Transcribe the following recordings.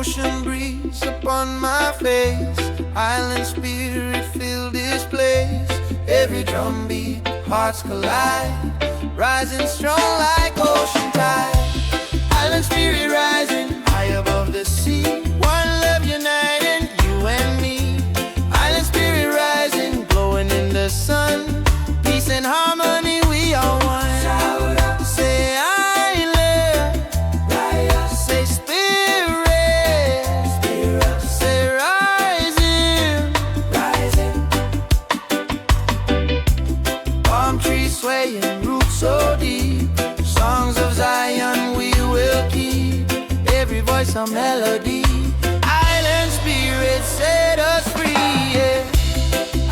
Ocean breeze upon my face, island spirit fill this place. Every drumbeat, hearts collide, rising strong like ocean tide. Island spirit rising high above the sea, one love uniting you and me. Island spirit rising, glowing in the sun, peace and harmony, we are one. Say island, say spirit, say rising. Palm trees swaying, roots so deep, songs of Zion we will keep. Every voice a melody, island spirit set us free, yeah.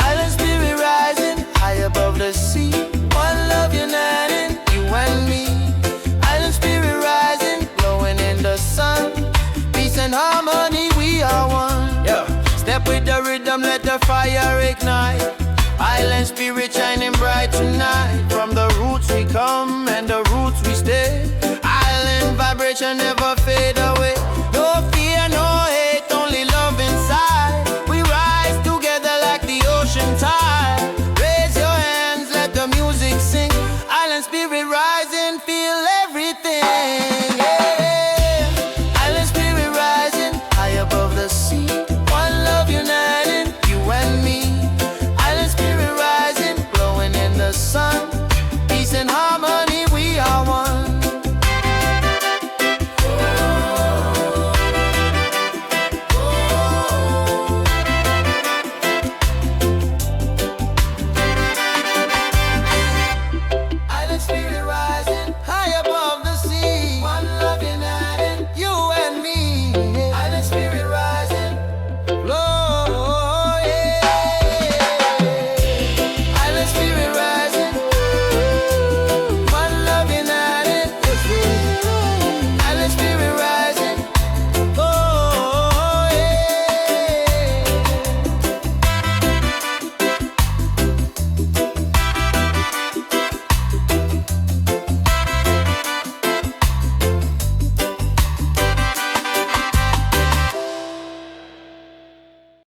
Island spirit rising high above the sea, one love uniting you and me. Island spirit rising, glowing in the sun, peace and harmony, we are one. Yeah. Step with the rhythm, let the fire ignite. Island spirit shining bright tonight. From the roots we come and the roots we stay. Island vibration never